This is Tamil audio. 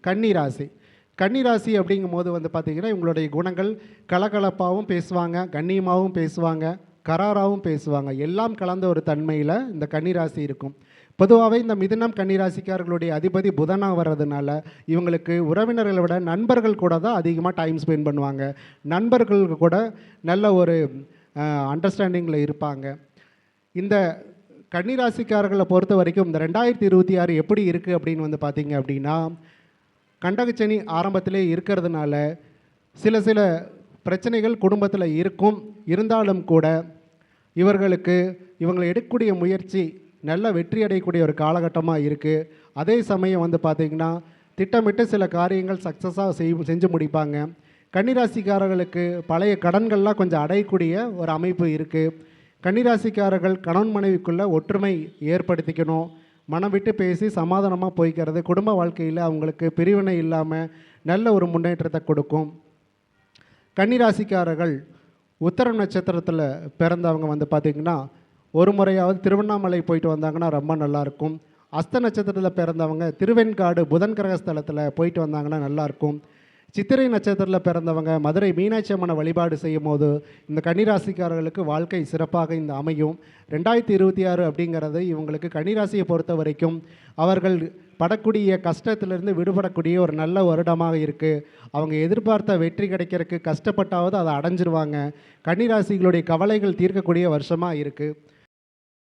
கன்னிராசி. கன்னிராசி அப்படிங்கும்போது வந்து பார்த்திங்கன்னா, இவங்களுடைய குணங்கள் கலகலப்பாகவும் பேசுவாங்க, கண்ணியமாகவும் பேசுவாங்க, கராராகவும் பேசுவாங்க. எல்லாம் கலந்த ஒரு தன்மையில் இந்த கன்னிராசி இருக்கும். பொதுவாகவே இந்த மிதுனம் கன்னிராசிக்காரர்களுடைய அதிபதி புதனாக வர்றதுனால இவங்களுக்கு உறவினர்களை விட நண்பர்கள் கூட தான் அதிகமாக டைம் ஸ்பெண்ட் பண்ணுவாங்க. நண்பர்கள் கூட நல்ல ஒரு அண்டர்ஸ்டாண்டிங்கில் இருப்பாங்க. இந்த கன்னிராசிக்காரர்களை பொறுத்த வரைக்கும் இந்த 2026 எப்படி இருக்குது அப்படின்னு வந்து பார்த்திங்க அப்படின்னா, கண்டகச்சனி ஆரம்பத்திலே இருக்கிறதுனால சில சில பிரச்சனைகள் குடும்பத்தில் இருக்கும். இருந்தாலும் கூட இவங்களை எடுக்கக்கூடிய முயற்சி நல்ல வெற்றி அடையக்கூடிய ஒரு காலகட்டமாக இருக்குது. அதே சமயம் வந்து பார்த்திங்கன்னா, திட்டமிட்டு சில காரியங்கள் சக்ஸஸாக செஞ்சு முடிப்பாங்க. கன்னிராசிக்காரர்களுக்கு பழைய கடன்கள்லாம் கொஞ்சம் அடையக்கூடிய ஒரு அமைப்பு இருக்குது. கன்னிராசிக்காரர்கள் கணவன் மனைவிக்குள்ளே ஒற்றுமை ஏற்படுத்திக்கணும். மனம் விட்டு பேசி சமாதானமாக போய்க்கிறது குடும்ப வாழ்க்கையில் அவங்களுக்கு பிரிவினை இல்லாமல் நல்ல ஒரு முன்னேற்றத்தை கொடுக்கும். கன்னிராசிக்காரர்கள் உத்தரம் நட்சத்திரத்தில் பிறந்தவங்க வந்து பார்த்திங்கன்னா, ஒரு முறையாவது திருவண்ணாமலை போயிட்டு வந்தாங்கன்னா ரொம்ப நல்லாயிருக்கும். அஸ்த நட்சத்திரத்தில் பிறந்தவங்க திருவெண்காடு புதன் கிரகஸ்தலத்தில் போயிட்டு வந்தாங்கன்னா நல்லாயிருக்கும். சித்திரை நட்சத்திரத்தில் பிறந்தவங்க மதுரை மீனாட்சி அம்மனை வழிபாடு செய்யும் போது இந்த கன்னிராசிக்காரர்களுக்கு வாழ்க்கை சிறப்பாக இந்த அமையும். 2026 அப்படிங்கிறது இவங்களுக்கு கன்னிராசியை பொறுத்த வரைக்கும் அவர்கள் படக்கூடிய கஷ்டத்திலிருந்து விடுபடக்கூடிய ஒரு நல்ல வருடமாக இருக்குது. அவங்க எதிர்பார்த்த வெற்றி கிடைக்கிறதுக்கு கஷ்டப்பட்டாவது அதை அடைஞ்சிருவாங்க. கன்னிராசிகளுடைய கவலைகள் தீர்க்கக்கூடிய வருஷமாக இருக்குது.